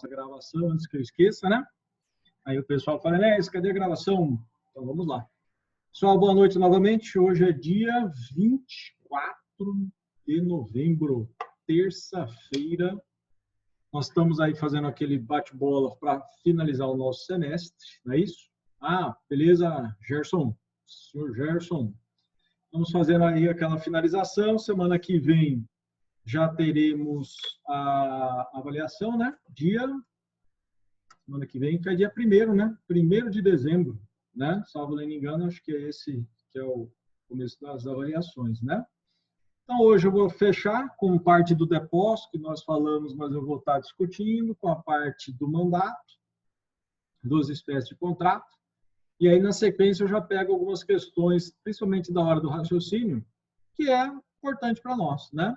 a gravação antes que eu esqueça, né? Aí o pessoal fala, né, cadê a gravação? Então vamos lá. Pessoal, boa noite novamente. Hoje é dia 24 de novembro, terça-feira. Nós estamos aí fazendo aquele bate-bola para finalizar o nosso semestre, não é isso? Ah, beleza, Gerson, senhor Gerson. Vamos fazendo aí aquela finalização. Semana que vem já teremos a avaliação, né? Semana que vem, que é dia 1º, né? 1º de dezembro, né? Salvo não me engano, acho que é esse que é o começo das avaliações, né? Então, hoje eu vou fechar com parte do depósito, que nós falamos, mas eu vou estar discutindo, com a parte do mandato, duas espécies de contrato. E aí, na sequência, eu já pego algumas questões, principalmente da hora do raciocínio, que é importante para nós, né?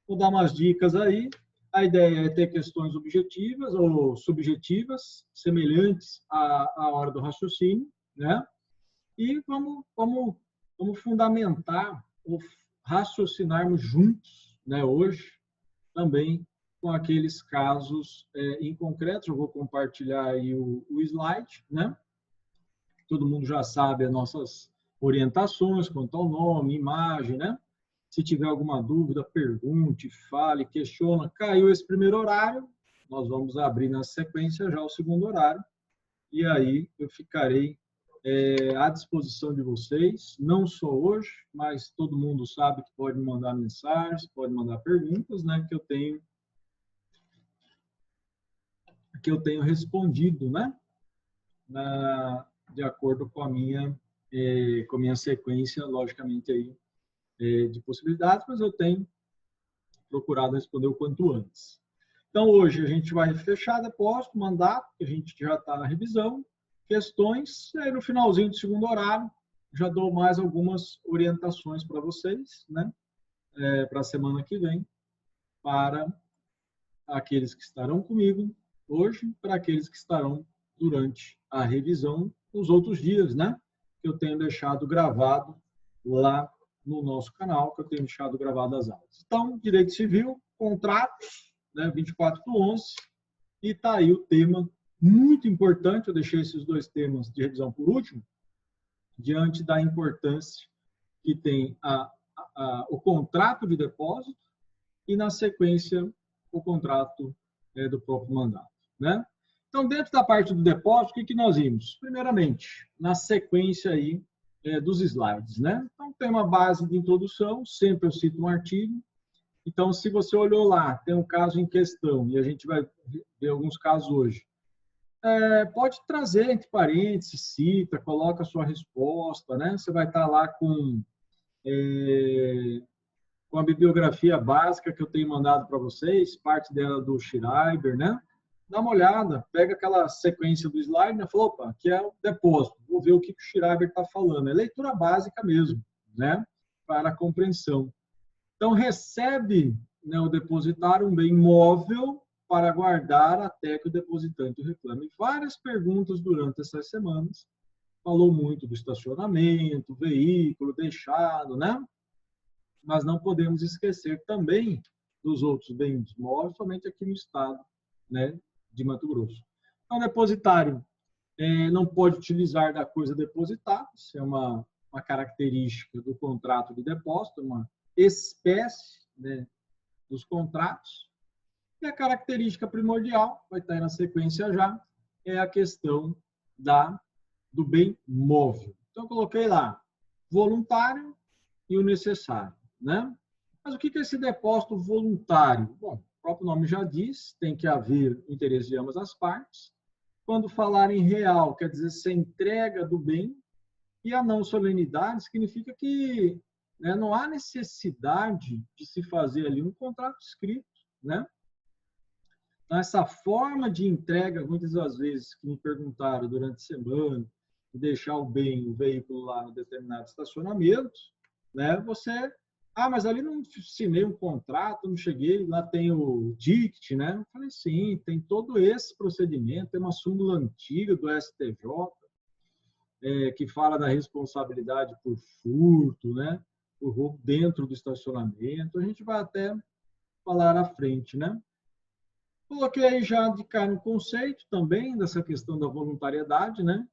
Vou dar umas dicas aí. A ideia é ter questões objetivas ou subjetivas, semelhantes à hora do raciocínio, né? E vamos fundamentar ou raciocinarmos juntos, né, hoje, também com aqueles casos em concreto. Eu vou compartilhar aí o slide, né? Todo mundo já sabe as nossas orientações quanto ao nome, imagem, né? Se tiver alguma dúvida, pergunte, fale, questiona. Caiu esse primeiro horário, nós vamos abrir na sequência já o segundo horário, e aí eu ficarei à disposição de vocês, não só hoje, mas todo mundo sabe que pode mandar mensagens, pode mandar perguntas, né, que eu tenho respondido, né, de acordo com a minha sequência, logicamente, aí, de possibilidades, mas eu tenho procurado responder o quanto antes. Então, hoje a gente vai fechar depósito, mandato, que a gente já está na revisão, questões, e aí no finalzinho do segundo horário, já dou mais algumas orientações para vocês, né, para a semana que vem, para aqueles que estarão comigo hoje, para aqueles que estarão durante a revisão nos outros dias, né, que eu tenho deixado gravado lá no nosso canal, que eu tenho deixado gravado as aulas. Então, direito civil, contratos, né, 24/11, e está aí o tema muito importante. Eu deixei esses dois temas de revisão por último, diante da importância que tem o contrato de depósito e, na sequência, o contrato do próprio mandato, né? Então, dentro da parte do depósito, o que nós vimos? Primeiramente, na sequência aí dos slides, né? Então, tem uma base de introdução, sempre eu cito um artigo. Então, se você olhou lá, tem um caso em questão, e a gente vai ver alguns casos hoje, pode trazer entre parênteses, cita, coloca a sua resposta, né? Você vai estar lá com a bibliografia básica que eu tenho mandado para vocês, parte dela do Schreiber, né? Dá uma olhada, pega aquela sequência do slide, né? Fala, opa, aqui é o depósito, vou ver o que o Schreiber está falando. É leitura básica mesmo, né? Para a compreensão. Então, recebe, né, o depositário um bem móvel para guardar até que o depositante reclame. Várias perguntas durante essas semanas. Falou muito do estacionamento, veículo deixado, né? Mas não podemos esquecer também dos outros bens móveis, somente aqui no estado, né, de Mato Grosso. Então, o depositário não pode utilizar da coisa depositada. Isso é uma característica do contrato de depósito, uma espécie, né, dos contratos. E a característica primordial, vai estar aí na sequência já, é a questão do bem móvel. Então, eu coloquei lá voluntário e o necessário, né? Mas o que é esse depósito voluntário? Bom, o próprio nome já diz, tem que haver interesse de ambas as partes. Quando falar em real, quer dizer ser entrega do bem, e a não solenidade significa que, né, não há necessidade de se fazer ali um contrato escrito, né? Então, essa forma de entrega, muitas das vezes que me perguntaram durante a semana, de deixar o veículo lá no determinado estacionamento, né? Mas ali não assinei um contrato, não cheguei, lá tem o DICT, né? Eu falei, sim, tem todo esse procedimento, tem uma súmula antiga do STJ, que fala da responsabilidade por furto, né? Por roubo dentro do estacionamento. A gente vai até falar à frente, né? Coloquei aí já de cara no conceito também dessa questão da voluntariedade, né?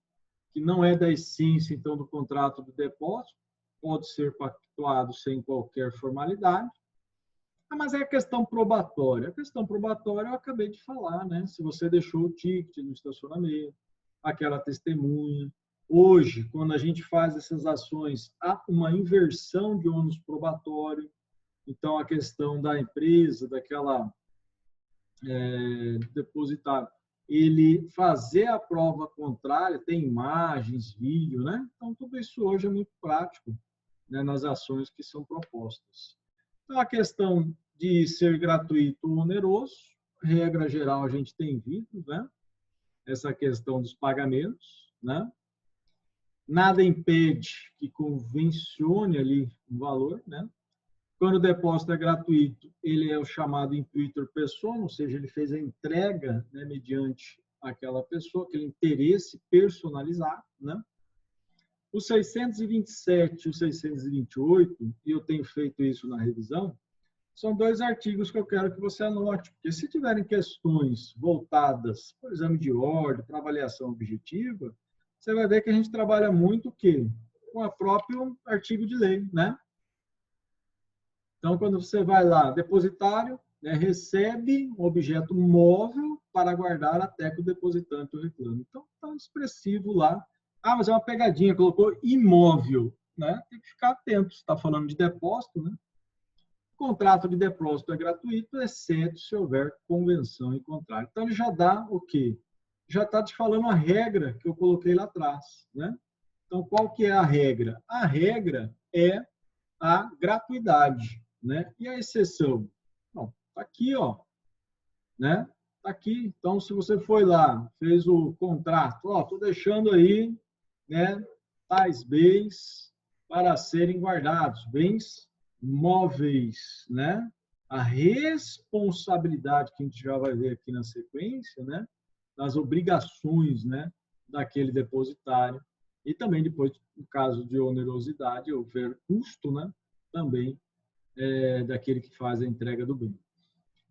Que não é da essência, então, do contrato de depósito, pode ser pactuado sem qualquer formalidade. Mas é a questão probatória. A questão probatória eu acabei de falar, né? Se você deixou o ticket no estacionamento, aquela testemunha. Hoje, quando a gente faz essas ações, há uma inversão de ônus probatório. Então, a questão da empresa, daquela depositário, ele fazer a prova contrária, tem imagens, vídeo, né? Então, tudo isso hoje é muito prático, né, nas ações que são propostas. Então, a questão de ser gratuito ou oneroso, regra geral, a gente tem visto, né? Essa questão dos pagamentos, né? Nada impede que convencione ali um valor, né? Quando o depósito é gratuito, ele é o chamado intuitor persona, ou seja, ele fez a entrega, né, mediante aquela pessoa, aquele interesse personalizado, né? Os 627 e os 628, e eu tenho feito isso na revisão, são dois artigos que eu quero que você anote, porque se tiverem questões voltadas para o exame de ordem, para avaliação objetiva, você vai ver que a gente trabalha muito o quê? Com o próprio artigo de lei, né? Então, quando você vai lá, depositário, né, recebe um objeto móvel para guardar até que o depositante o reclame. Então, está expressivo lá. Ah, mas é uma pegadinha, colocou imóvel, né? Tem que ficar atento, se está falando de depósito, né? O contrato de depósito é gratuito, exceto se houver convenção em contrário. Então, ele já dá o quê? Já está te falando a regra que eu coloquei lá atrás, né? Então, qual que é a regra? A regra é a gratuidade, né? E a exceção? Não, tá aqui, ó, né? Tá aqui. Então, se você foi lá, fez o contrato, ó, tô deixando aí, né, tais bens para serem guardados, bens móveis, né? A responsabilidade que a gente já vai ver aqui na sequência, né? Das obrigações, né, daquele depositário e também depois, no caso de onerosidade, houver custo, né, também daquele que faz a entrega do bem.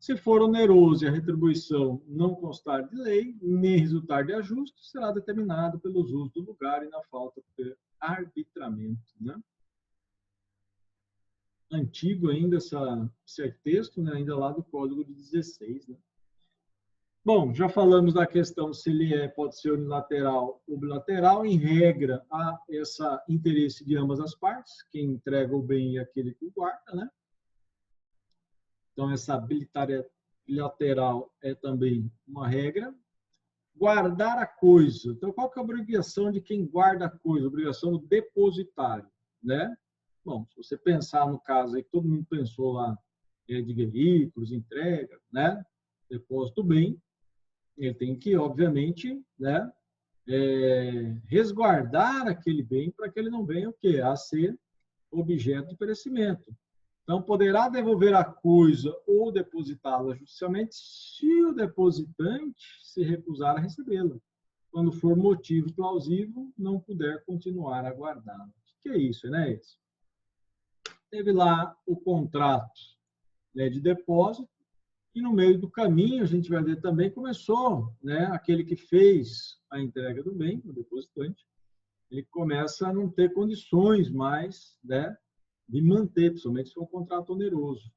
Se for oneroso e a retribuição não constar de lei, nem resultar de ajuste, será determinado pelos usos do lugar e na falta de arbitramento. Né? Antigo ainda esse texto, né? Ainda lá do Código de 16. Né? Bom, já falamos da questão se ele pode ser unilateral ou bilateral. Em regra, há esse interesse de ambas as partes, quem entrega o bem e aquele que o guarda, né? Então, essa bilateral é também uma regra. Guardar a coisa. Então, qual que é a obrigação de quem guarda a coisa? A obrigação do depositário, né? Bom, se você pensar no caso aí que todo mundo pensou lá de veículos, entrega, né? Depósito bem, ele tem que, obviamente, né? Resguardar aquele bem para que ele não venha o quê? A ser objeto de perecimento. Então, poderá devolver a coisa ou depositá-la judicialmente se o depositante se recusar a recebê-la, quando for motivo plausível, não puder continuar a guardá-la. O que é isso, né? Teve lá o contrato, né, de depósito, e no meio do caminho, a gente vai ver também, começou, né, aquele que fez a entrega do bem, o depositante, ele começa a não ter condições mais, né, de manter, principalmente se for um contrato oneroso.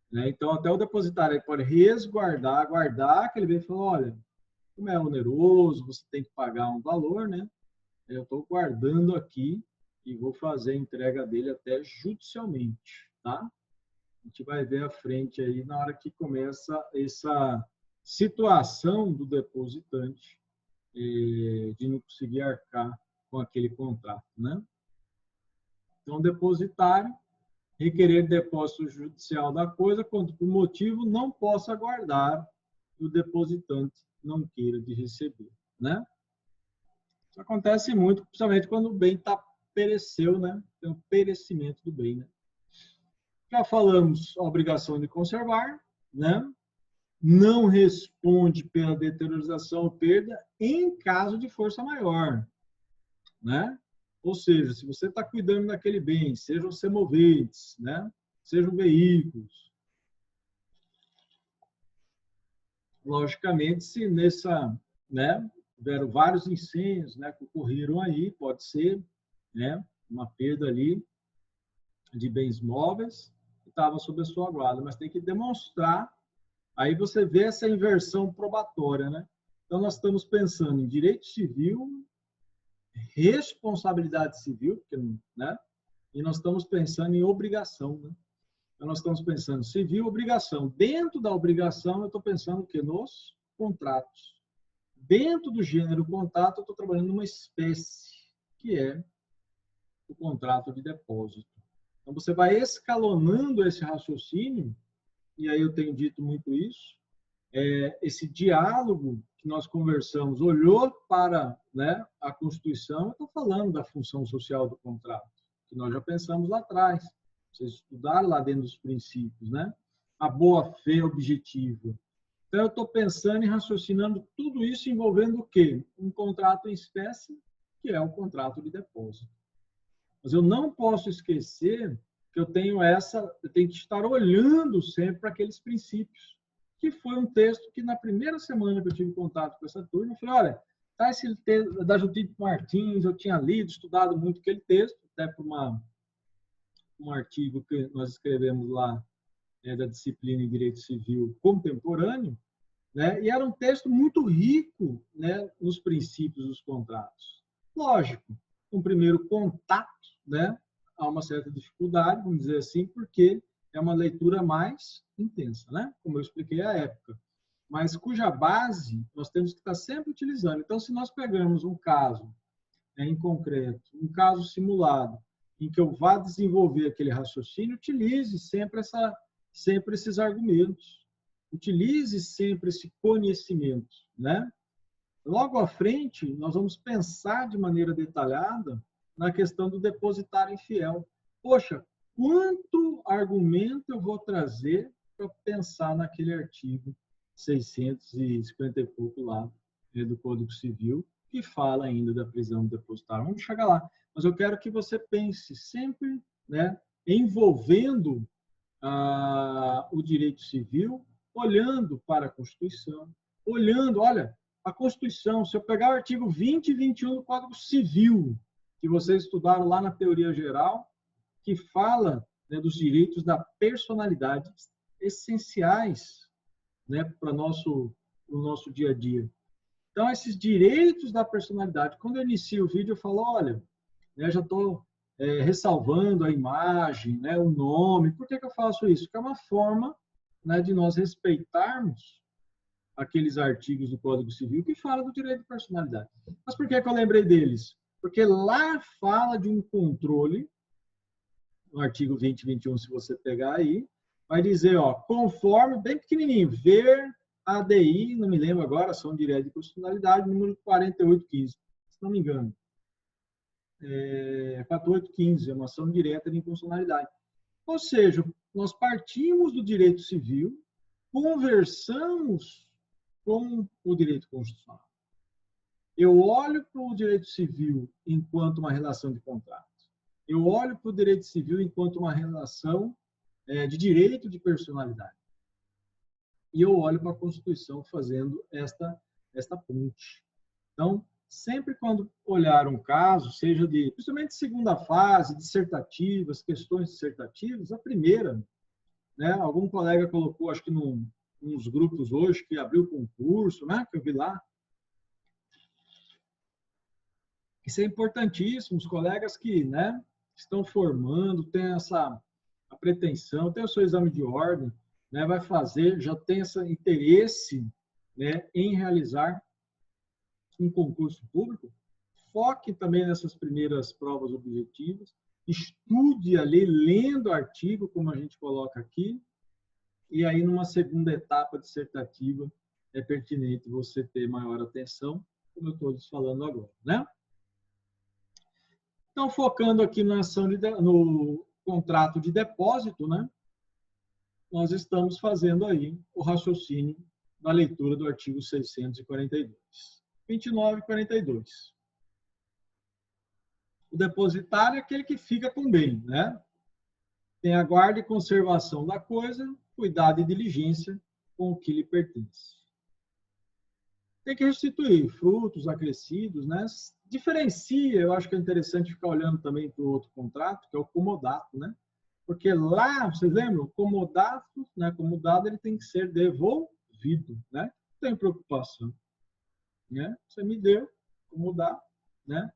Né? Então, até o depositário pode resguardar, guardar, que ele vem e fala, olha, como é oneroso, você tem que pagar um valor, né? Eu estou guardando aqui e vou fazer a entrega dele até judicialmente, tá? A gente vai ver à frente aí na hora que começa essa situação do depositante de não conseguir arcar com aquele contrato, né? Então, o depositário requerer depósito judicial da coisa quando por motivo não possa guardar e o depositante não queira de receber, né? Isso acontece muito, principalmente quando o bem pereceu, né? Tem um perecimento do bem, né? Já falamos a obrigação de conservar, né? Não responde pela deteriorização ou perda em caso de força maior, né? Ou seja, se você está cuidando daquele bem, sejam semoventes, né? Sejam veículos, logicamente, se né, tiveram vários incêndios, né, que ocorreram aí, pode ser, né, uma perda ali de bens móveis que estavam sob a sua guarda, mas tem que demonstrar. Aí você vê essa inversão probatória, né? Então, nós estamos pensando em direito civil, responsabilidade civil, porque, né? E nós estamos pensando em obrigação, né? Então, nós estamos pensando civil, obrigação. Dentro da obrigação, eu estou pensando o quê? Nos contratos. Dentro do gênero contrato, eu estou trabalhando numa espécie, que é o contrato de depósito. Então, você vai escalonando esse raciocínio, e aí eu tenho dito muito isso, esse diálogo que nós conversamos, olhou para, né, a Constituição, eu estou falando da função social do contrato, que nós já pensamos lá atrás. Vocês estudaram lá dentro dos princípios, né? A boa-fé objetiva. Então, eu estou pensando e raciocinando tudo isso envolvendo o quê? Um contrato em espécie, que é o contrato de depósito. Mas eu não posso esquecer que eu tenho que estar olhando sempre para aqueles princípios, que foi um texto que na primeira semana que eu tive contato com essa turma, eu falei, olha, tá esse texto da Judite Martins, eu tinha lido, estudado muito aquele texto, até por um artigo que nós escrevemos lá, da disciplina em Direito Civil Contemporâneo, né? E era um texto muito rico, né, nos princípios dos contratos. Lógico, um primeiro contato, né, há uma certa dificuldade, vamos dizer assim, porque é uma leitura mais intensa, né? Como eu expliquei à época. Mas cuja base nós temos que estar sempre utilizando. Então, se nós pegarmos um caso, né, em concreto, um caso simulado, em que eu vá desenvolver aquele raciocínio, utilize sempre esses argumentos. Utilize sempre esse conhecimento, né? Logo à frente, nós vamos pensar de maneira detalhada na questão do depositário infiel. Poxa, quanto argumento eu vou trazer para pensar naquele artigo 650 e pouco lá, né, do Código Civil, que fala ainda da prisão do depositário. Vamos chegar lá. Mas eu quero que você pense sempre, né, envolvendo o direito civil, olhando para a Constituição, olhando, olha, a Constituição, se eu pegar o artigo 20 e 21 do Código Civil, que vocês estudaram lá na teoria geral, que fala, né, dos direitos da personalidade essenciais, né, para o nosso dia a dia. Então, esses direitos da personalidade, quando eu inicio o vídeo, eu falo, olha, né, já estou ressalvando a imagem, né, o nome. Por que eu faço isso? Porque é uma forma, né, de nós respeitarmos aqueles artigos do Código Civil que falam do direito de personalidade. Mas por que eu lembrei deles? Porque lá fala de um controle, no artigo 20 e 21, se você pegar aí, vai dizer, ó, conforme, bem pequenininho, ver ADI, não me lembro agora, ação direta de constitucionalidade, número 4815, se não me engano. 4815, é uma ação direta de inconstitucionalidade. Ou seja, nós partimos do direito civil, conversamos com o direito constitucional. Eu olho para o direito civil enquanto uma relação de contrato. Eu olho para o direito civil enquanto uma relação de direito de personalidade. E eu olho para a Constituição fazendo esta ponte. Então, sempre quando olhar um caso, seja principalmente segunda fase, dissertativas, questões dissertativas, a primeira, né, algum colega colocou, acho que nos grupos hoje, que abriu concurso, né, que eu vi lá. Isso é importantíssimo, os colegas que, né, estão formando, têm a pretensão, tem o seu exame de ordem, né, vai fazer, já tem esse interesse, né, em realizar um concurso público, foque também nessas primeiras provas objetivas, estude a lei lendo o artigo, como a gente coloca aqui, e aí numa segunda etapa dissertativa é pertinente você ter maior atenção, como eu estou falando agora, né? Então, focando aqui no contrato de depósito, né? Nós estamos fazendo aí o raciocínio da leitura do artigo 642. 29 e 42. O depositário é aquele que fica com o bem, né? Tem a guarda e conservação da coisa, cuidado e diligência com o que lhe pertence. tem que restituir frutos acrescidos, né? Diferencia, eu acho que é interessante ficar olhando também para o outro contrato, que é o comodato, né? Porque lá, vocês lembram, o comodato, né? Comodado, ele tem que ser devolvido, né? Não tem preocupação, né? Você me deu, comodato, né?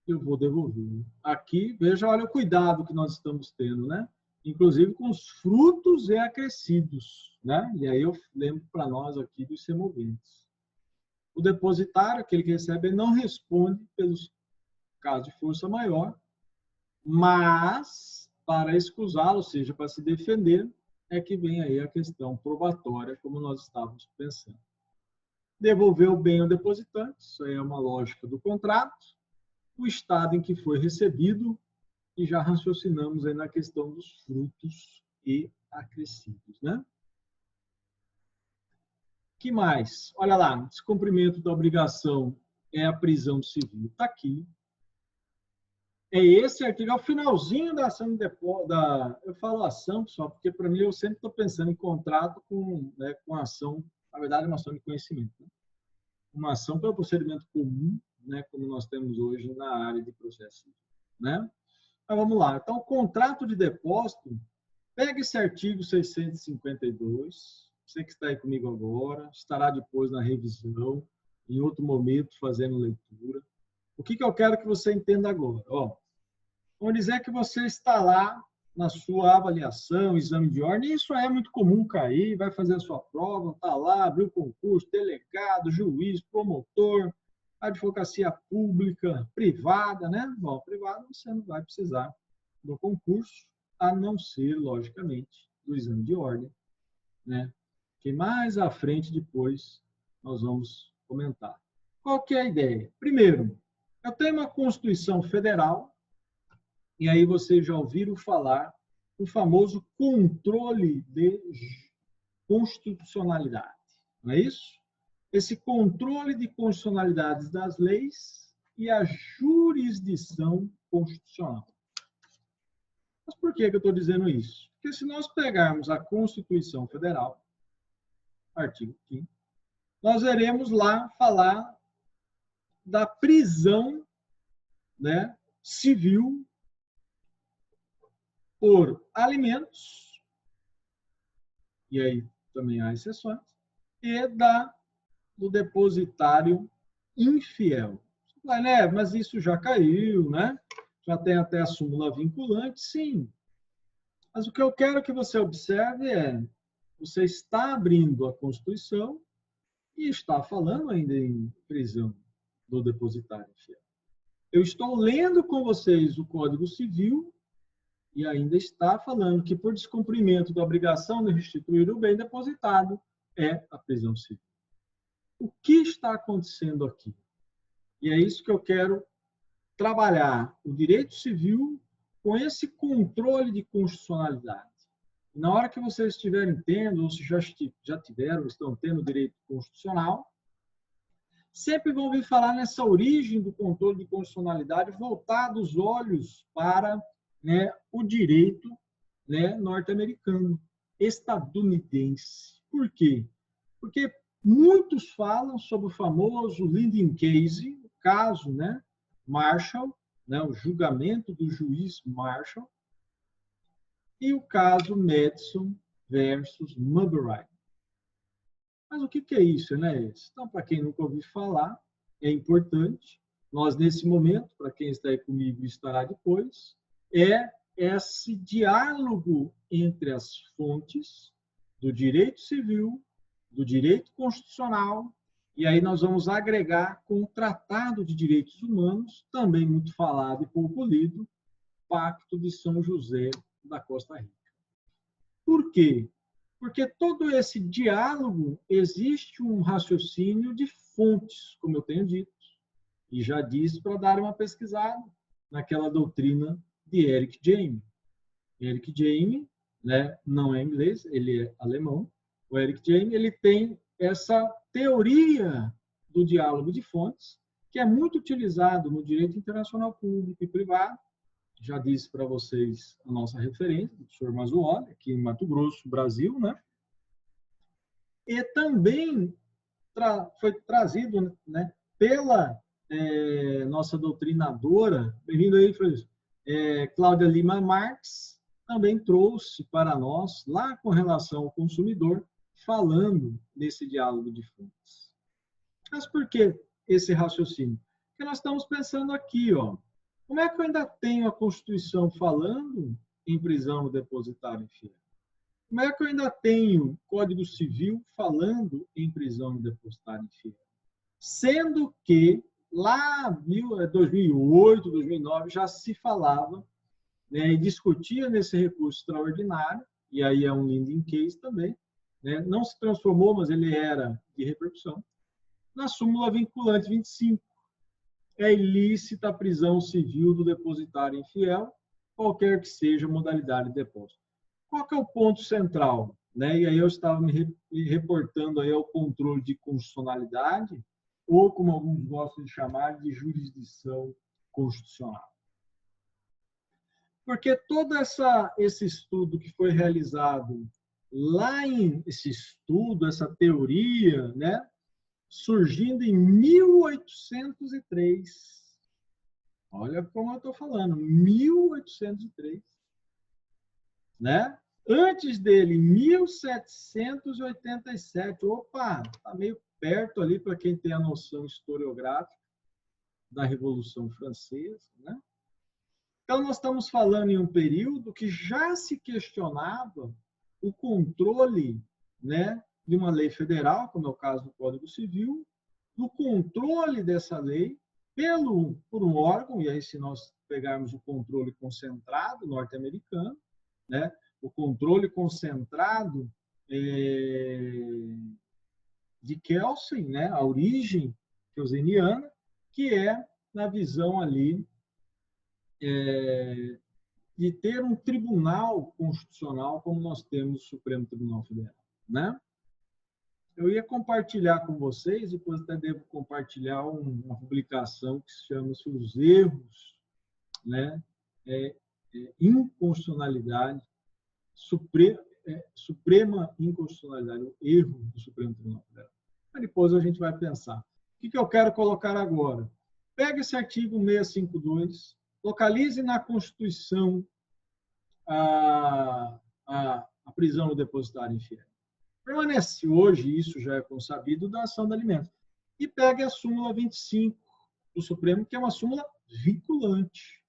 Eu vou devolver. Aqui, veja, olha o cuidado que nós estamos tendo, né? Inclusive com os frutos e acrescidos, né? E aí eu lembro para nós aqui dos semoventes. O depositário, aquele que recebe, ele não responde pelos casos de força maior, mas para excusá-lo, ou seja, para se defender, é que vem aí a questão probatória, como nós estávamos pensando. Devolver o bem ao depositante, isso aí é uma lógica do contrato, o estado em que foi recebido, e já raciocinamos aí na questão dos frutos e acrescidos, né? Que mais? Olha lá, descumprimento da obrigação é a prisão civil. Está aqui. É esse artigo, é o finalzinho da ação de depósito. Eu falo ação, pessoal, porque para mim eu sempre estou pensando em contrato com, né, com ação, na verdade, uma ação de conhecimento. Né? Uma ação pelo procedimento comum, né, como nós temos hoje na área de processo. Né? Então, vamos lá. Então, o contrato de depósito, pega esse artigo 652, você que está aí comigo agora, estará depois na revisão, em outro momento, fazendo leitura. O que eu quero que você entenda agora? Ó, vamos dizer que você está lá na sua avaliação, exame de ordem, isso é muito comum cair, vai fazer a sua prova, está lá, abriu concurso, delegado, juiz, promotor, advocacia pública, privada, né? Bom, privada você não vai precisar do concurso, a não ser, logicamente, do exame de ordem, né? Que mais à frente, depois, nós vamos comentar. Qual que é a ideia? Primeiro, eu tenho uma Constituição Federal, e aí vocês já ouviram falar do famoso controle de constitucionalidade, não é isso? Esse controle de constitucionalidades das leis e a jurisdição constitucional. Mas por que eu estou dizendo isso? Porque se nós pegarmos a Constituição Federal, artigo 5º, nós veremos lá falar da prisão, né, civil por alimentos, e aí também há exceções, e do depositário infiel. Né, mas isso já caiu, né? Já tem até a súmula vinculante, sim. Mas o que eu quero que você observe é, você está abrindo a Constituição e está falando ainda em prisão do depositário infiel. Eu estou lendo com vocês o Código Civil e ainda está falando que por descumprimento da obrigação de restituir o bem depositado é a prisão civil. O que está acontecendo aqui? E é isso que eu quero trabalhar, o direito civil com esse controle de constitucionalidade. Na hora que vocês estiverem tendo, ou se já tiveram, estão tendo direito constitucional, sempre vão ouvir falar nessa origem do controle de constitucionalidade, voltar os olhos para, né, o direito, né, norte-americano, estadunidense. Por quê? Porque muitos falam sobre o famoso Linden Case, o caso, né, Marshall, né, o julgamento do juiz Marshall, e o caso Madison versus Murray. Mas o que é isso, né? Então, para quem nunca ouviu falar, é importante. Nós, nesse momento, para quem está aí comigo e estará depois, é esse diálogo entre as fontes do direito civil, do direito constitucional, e aí nós vamos agregar com o Tratado de Direitos Humanos, também muito falado e pouco lido, Pacto de São José da Costa Rica. Por quê? Porque todo esse diálogo existe um raciocínio de fontes, como eu tenho dito, e já disse para dar uma pesquisada naquela doutrina de Eric Jaime. Eric Jaime, né, não é inglês, ele é alemão. O Eric Jaime, ele tem essa teoria do diálogo de fontes, que é muito utilizado no direito internacional público e privado. Já disse para vocês a nossa referência, do professor Mazzuoli, aqui em Mato Grosso, Brasil, né? E também foi trazido, né, pela nossa doutrinadora, bem-vindo aí, Cláudia Lima Marx, também trouxe para nós, lá com relação ao consumidor, falando desse diálogo de fontes. Mas por que esse raciocínio? Porque nós estamos pensando aqui, ó, como é que eu ainda tenho a Constituição falando em prisão do depositário infiel? Como é que eu ainda tenho Código Civil falando em prisão do depositário infiel? Sendo que lá em 2008, 2009, já se falava, né, e discutia nesse recurso extraordinário, e aí é um leading case também, né, não se transformou, mas ele era de repercussão, na súmula vinculante 25. É ilícita a prisão civil do depositário infiel, qualquer que seja a modalidade de depósito. Qual que é o ponto central? Né? E aí eu estava me reportando aí ao controle de constitucionalidade, ou como alguns gostam de chamar, de jurisdição constitucional. Porque todo esse estudo que foi realizado lá esse estudo, essa teoria, né, surgindo em 1803. Olha como eu estou falando, 1803. Né? Antes dele, 1787. Opa, está meio perto ali para quem tem a noção historiográfica da Revolução Francesa. Né? Então, nós estamos falando em um período que já se questionava o controle, né, de uma lei federal, como é o caso do Código Civil, do controle dessa lei por um órgão, e aí se nós pegarmos o controle concentrado norte-americano, né, o controle concentrado de Kelsen, né, a origem kelseniana, que é na visão ali de ter um tribunal constitucional como nós temos o Supremo Tribunal Federal, né? Eu ia compartilhar com vocês, depois até devo compartilhar uma publicação que se chama Os Erros, né? Inconstitucionalidade, suprema inconstitucionalidade, o erro do Supremo Tribunal Federal. Mas depois a gente vai pensar. O que eu quero colocar agora? Pega esse artigo 652, localize na Constituição a prisão do depositário infiel. Permanece hoje, isso já é consabido, da ação de alimentos. E pegue a súmula 25 do Supremo, que é uma súmula vinculante,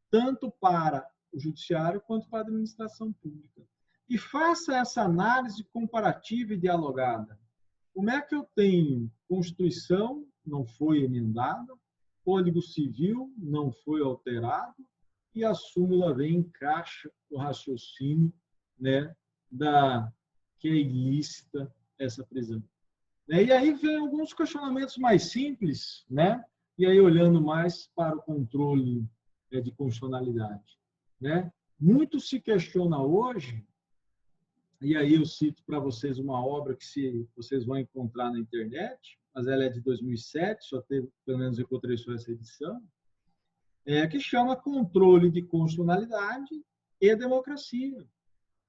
tanto para o judiciário quanto para a administração pública. E faça essa análise comparativa e dialogada. Como é que eu tenho Constituição, não foi emendada, Código Civil não foi alterado, e a súmula vem encaixa o raciocínio, né, que é ilícita essa prisão. E aí vem alguns questionamentos mais simples, né? E aí olhando mais para o controle de constitucionalidade. Né? Muito se questiona hoje, e aí eu cito para vocês uma obra que vocês vão encontrar na internet, mas ela é de 2007, só teve, pelo menos eu encontrei só essa edição, que chama Controle de Constitucionalidade e Democracia.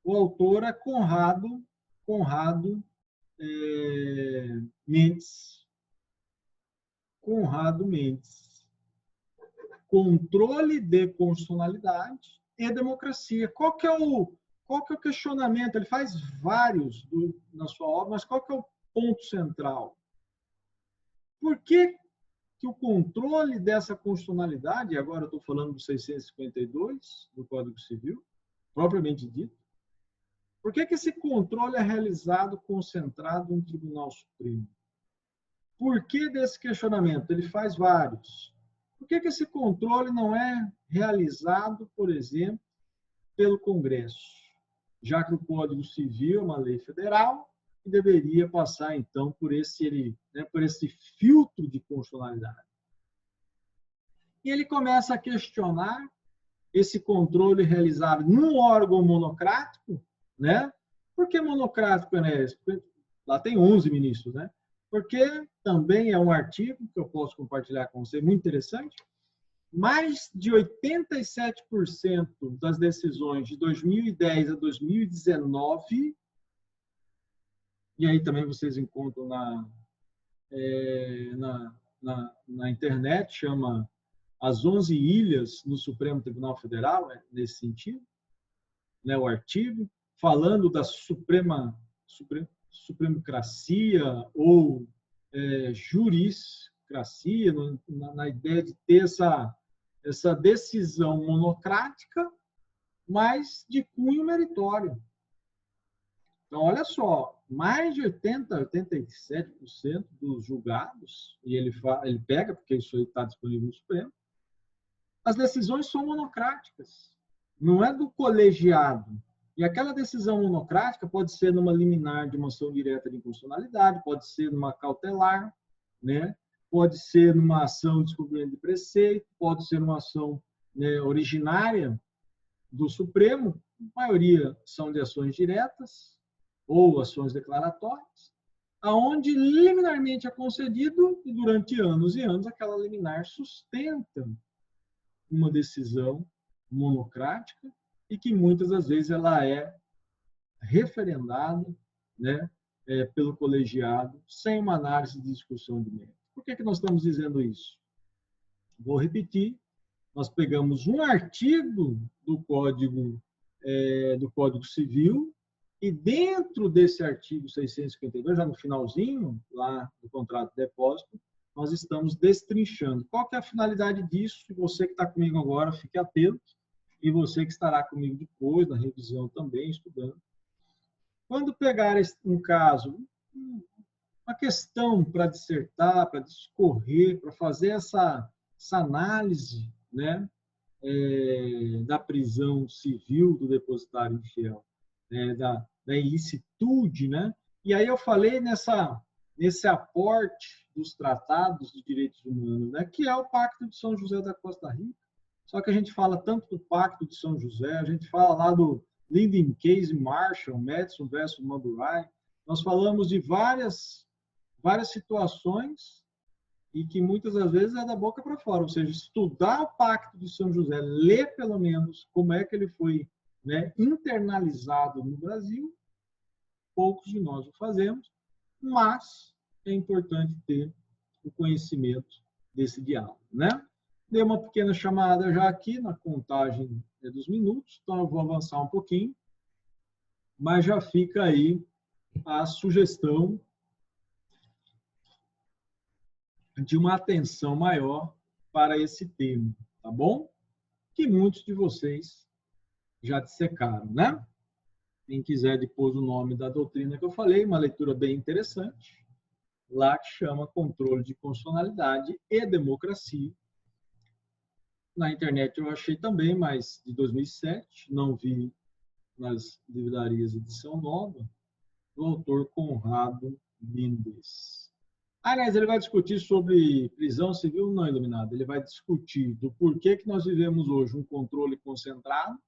O autor é Conrado Mendes. Conrado Mendes. Controle de constitucionalidade e democracia. Qual que é o questionamento? Ele faz vários na sua obra, mas qual que é o ponto central? Por que o controle dessa constitucionalidade, e agora eu estou falando do 652 do Código Civil, propriamente dito, por que esse controle é realizado concentrado no Tribunal Supremo? Por que desse questionamento? Ele faz vários. Por que esse controle não é realizado, por exemplo, pelo Congresso? Já que o Código Civil é uma lei federal e deveria passar, então, por esse filtro de constitucionalidade. E ele começa a questionar esse controle realizado num órgão monocrático, né? Por que monocrático, né? Lá tem 11 ministros, né? Porque também é um artigo que eu posso compartilhar com você, muito interessante. Mais de 87% das decisões de 2010 a 2019, e aí também vocês encontram na internet, chama As 11 Ilhas no Supremo Tribunal Federal, nesse sentido, né, o artigo, falando da supremocracia ou juriscracia, na ideia de ter essa decisão monocrática, mas de cunho meritório. Então, olha só, mais de 87% dos julgados, e ele pega, porque isso aí está disponível no Supremo, as decisões são monocráticas, não é do colegiado. E aquela decisão monocrática pode ser numa liminar de uma ação direta de inconstitucionalidade, pode ser numa cautelar, né? Pode ser numa ação de descumprimento de preceito, pode ser numa ação, né, originária do Supremo, a maioria são de ações diretas ou ações declaratórias, aonde liminarmente é concedido e durante anos e anos aquela liminar sustenta uma decisão monocrática e que muitas das vezes ela é referendada, né, pelo colegiado sem uma análise de discussão de mérito. Por que nós estamos dizendo isso? Vou repetir. Nós pegamos um artigo do Código Civil e dentro desse artigo 652, já no finalzinho lá do contrato de depósito, nós estamos destrinchando. Qual que é a finalidade disso? E você que está comigo agora, fique atento, e você que estará comigo depois, na revisão também, estudando. Quando pegar um caso, uma questão para dissertar, para discorrer, para fazer essa análise, né, da prisão civil do depositário infiel, da ilicitude, né? E aí eu falei nesse aporte dos tratados de direitos humanos, né, que é o Pacto de São José da Costa Rica. Só que a gente fala tanto do Pacto de São José, a gente fala lá do Linden Case Marshall, Madison versus Madurai. Nós falamos de várias situações e que muitas das vezes é da boca para fora, ou seja, estudar o Pacto de São José, ler pelo menos como é que ele foi, né, internalizado no Brasil, poucos de nós o fazemos, mas é importante ter o conhecimento desse diálogo, né? Dei uma pequena chamada já aqui na contagem dos minutos, então eu vou avançar um pouquinho, mas já fica aí a sugestão de uma atenção maior para esse tema, tá bom? Que muitos de vocês já dissecaram, né? Quem quiser depois o nome da doutrina que eu falei, uma leitura bem interessante, lá que chama Controle de Constitucionalidade e Democracia. Na internet eu achei também, mas de 2007, não vi nas livrarias edição nova, do autor Conrado Mendes. Aliás, ele vai discutir sobre prisão civil não iluminada. Ele vai discutir do porquê que nós vivemos hoje um controle concentrado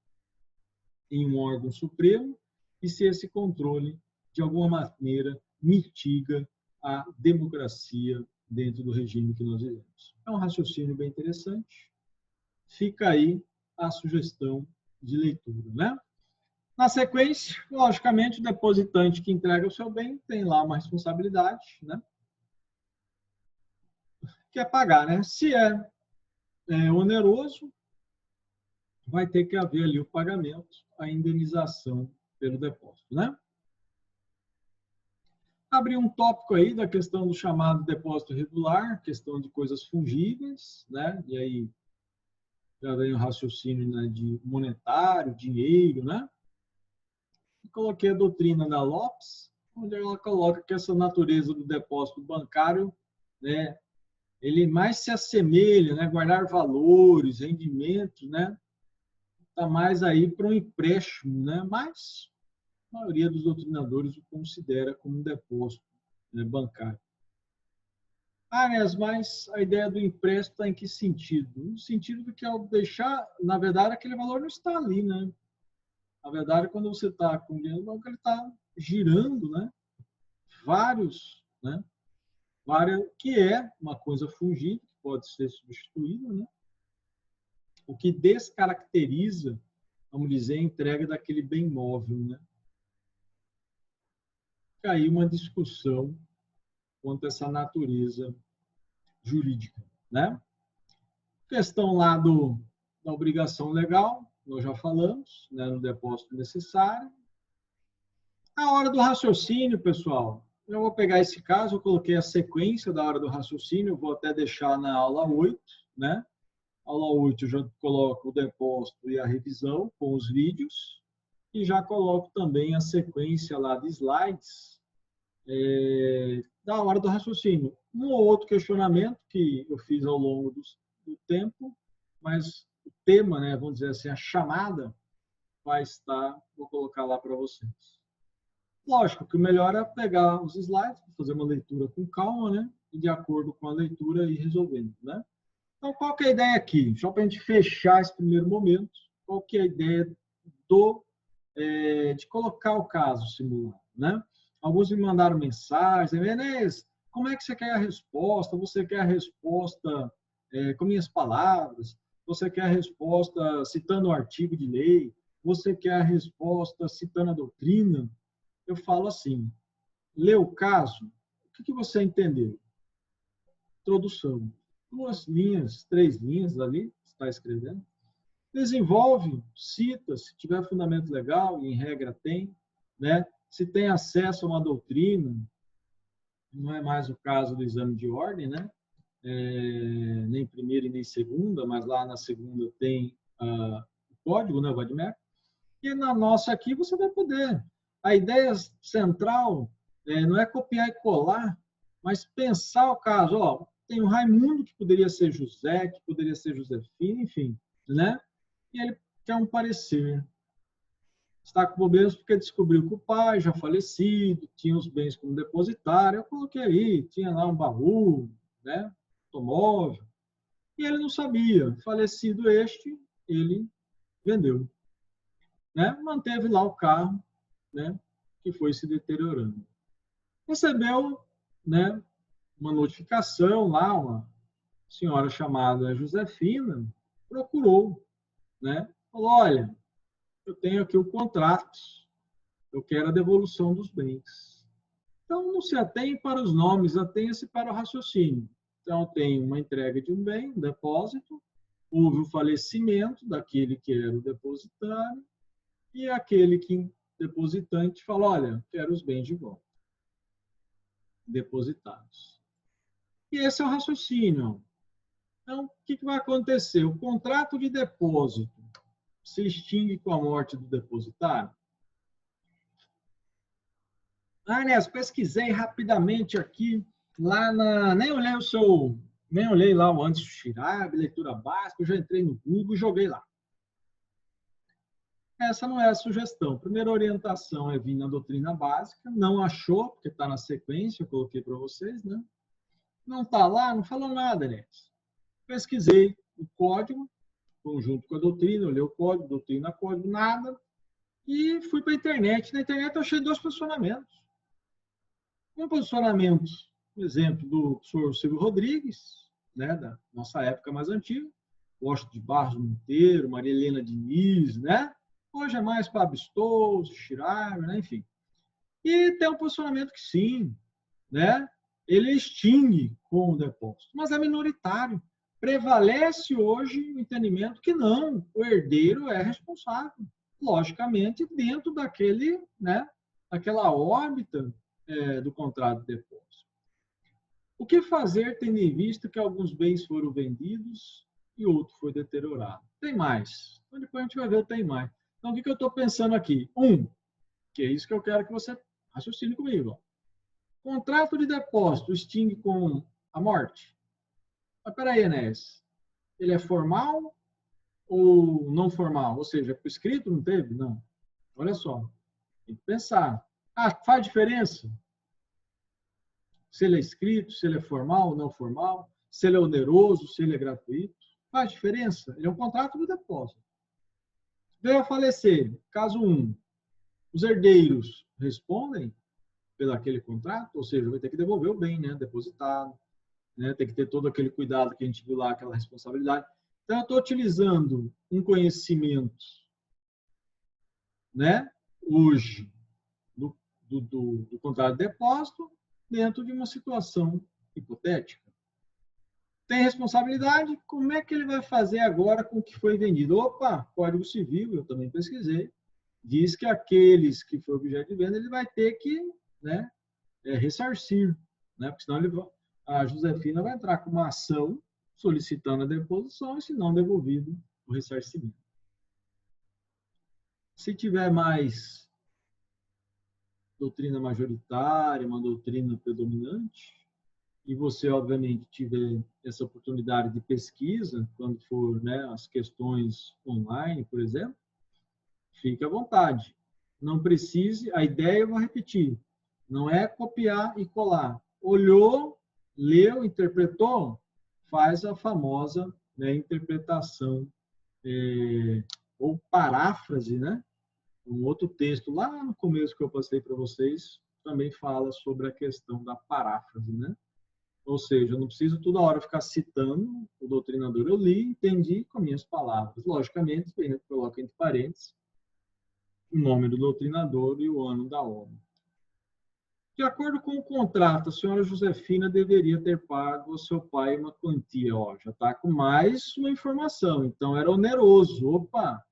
em um órgão supremo e se esse controle, de alguma maneira, mitiga a democracia dentro do regime que nós vivemos. É um raciocínio bem interessante. Fica aí a sugestão de leitura, né? Na sequência, logicamente, o depositante que entrega o seu bem tem lá uma responsabilidade, né? Que é pagar, né? Se é oneroso, vai ter que haver ali o pagamento, a indenização pelo depósito, né? Abri um tópico aí da questão do chamado depósito regular, questão de coisas fungíveis, né? E aí já vem o raciocínio, né, de monetário, dinheiro, né? E coloquei a doutrina da Lopes, onde ela coloca que essa natureza do depósito bancário, né, ele mais se assemelha, né, guardar valores, rendimentos, né? Está mais aí para um empréstimo, né? Mas a maioria dos doutrinadores o considera como um depósito, né, bancário. Mas a ideia do empréstimo está em que sentido? No sentido de que ao deixar, na verdade, aquele valor não está ali, né? Na verdade, quando você está com dinheiro no banco, ele está girando, né? Vários, né? Que é uma coisa fungível, que pode ser substituída, né? O que descaracteriza, vamos dizer, a entrega daquele bem móvel, né? Fica aí uma discussão quanto a essa natureza jurídica, né? Questão lá da obrigação legal, nós já falamos, né, no depósito necessário. A hora do raciocínio, pessoal, eu vou pegar esse caso, eu coloquei a sequência da hora do raciocínio, vou até deixar na aula 8, né? Aula 8 eu já coloco o depósito e a revisão com os vídeos, e já coloco também a sequência lá de slides da hora do raciocínio. Um ou outro questionamento que eu fiz ao longo do tempo, mas o tema, né, vamos dizer assim, a chamada vai estar, vou colocar lá para vocês. Lógico que o melhor é pegar os slides, fazer uma leitura com calma, né? E de acordo com a leitura ir resolvendo, né? Então, qual que é a ideia aqui? Só para a gente fechar esse primeiro momento, qual que é a ideia de colocar o caso simulado, né? Alguns me mandaram mensagens, Enes, como é que você quer a resposta? Você quer a resposta com minhas palavras? Você quer a resposta citando o artigo de lei? Você quer a resposta citando a doutrina? Eu falo assim, lê o caso, o que você entendeu? Introdução. 2 linhas, 3 linhas ali, está escrevendo. Desenvolve, cita, se tiver fundamento legal, e em regra tem, né? Se tem acesso a uma doutrina, não é mais o caso do exame de ordem, né? Nem primeira e nem segunda, mas lá na segunda tem o código, né, o VADMEC. E na nossa aqui você vai poder. A ideia central não é copiar e colar, mas pensar o caso. Ó, tem o Raimundo, que poderia ser José, que poderia ser Josefina, enfim, né? E ele quer um parecer. Está com problemas porque descobriu que o pai já falecido, tinha os bens como depositário. Eu coloquei aí, tinha lá um baú, né? Automóvel. E ele não sabia. Falecido este, ele vendeu. Né? Manteve lá o carro, né? Que foi se deteriorando. Recebeu, né? Uma notificação lá, uma senhora chamada Josefina procurou, né? Falou, olha, eu tenho aqui o contrato, eu quero a devolução dos bens. Então, não se atém para os nomes, atenha-se para o raciocínio. Então, tem uma entrega de um bem, um depósito, houve o falecimento daquele que era o depositário, e aquele que depositante fala, olha, quero os bens de volta, depositados. E esse é o raciocínio. Então, o que vai acontecer? O contrato de depósito se extingue com a morte do depositário? Inés, pesquisei rapidamente aqui, nem olhei lá o antes do Schirab, leitura básica, eu já entrei no Google e joguei lá. Essa não é a sugestão. Primeira orientação é vir na doutrina básica, não achou, porque está na sequência, eu coloquei para vocês, né? Não está lá, não falou nada, Inés. Pesquisei o código, conjunto com a doutrina, olhei o código, doutrina, código, nada, e fui para a internet. Na internet eu achei 2 posicionamentos. Um posicionamento, por exemplo, do professor Silvio Rodrigues, né, da nossa época mais antiga, Washington de Barros Monteiro, Maria Helena Diniz, né? Hoje é mais Fábio Stolz, Schirab, né? Enfim. E tem um posicionamento que sim, né? Ele extingue com o depósito, mas é minoritário. Prevalece hoje o entendimento que não, o herdeiro é responsável, logicamente, dentro daquele, né, daquela órbita do contrato de depósito. O que fazer tendo em vista que alguns bens foram vendidos e outro foi deteriorado? Tem mais. Então, depois a gente vai ver o tem mais. Então, o que eu estou pensando aqui? Que é isso que eu quero que você raciocine comigo. Ó. Contrato de depósito extingue com a morte? Mas peraí, Enéas, ele é formal ou não formal? Ou seja, por escrito não teve? Não. Olha só, tem que pensar. Faz diferença? Se ele é escrito, se ele é formal ou não formal, se ele é oneroso, se ele é gratuito. Faz diferença? Ele é um contrato de depósito. Veio a falecer, caso 1, os herdeiros respondem pelo aquele contrato, ou seja, vai ter que devolver o bem, né, depositado, né, tem que ter todo aquele cuidado que a gente viu lá, aquela responsabilidade. Então, eu estou utilizando um conhecimento, né, hoje, do contrato de depósito, dentro de uma situação hipotética. Tem responsabilidade? Como é que ele vai fazer agora com o que foi vendido? Opa, Código Civil, eu também pesquisei, diz que aqueles que foi objeto de venda, ele vai ter que, né, ressarcir, né, porque senão a Josefina vai entrar com uma ação solicitando a deposição e, se não devolvido, o ressarcimento. Se tiver mais doutrina majoritária, uma doutrina predominante, e você, obviamente, tiver essa oportunidade de pesquisa, quando for, né, as questões online, por exemplo, fique à vontade. Não precise, a ideia, eu vou repetir, não é copiar e colar. Olhou, leu, interpretou, faz a famosa, né, interpretação ou paráfrase, né? Um outro texto lá no começo que eu passei para vocês também fala sobre a questão da paráfrase, né? Ou seja, eu não preciso toda hora ficar citando o doutrinador. Eu li, entendi com minhas palavras. Logicamente, eu coloco entre parênteses o nome do doutrinador e o ano da obra. De acordo com o contrato, a senhora Josefina deveria ter pago ao seu pai uma quantia. Ó, já está com mais uma informação. Então, era oneroso. Opa,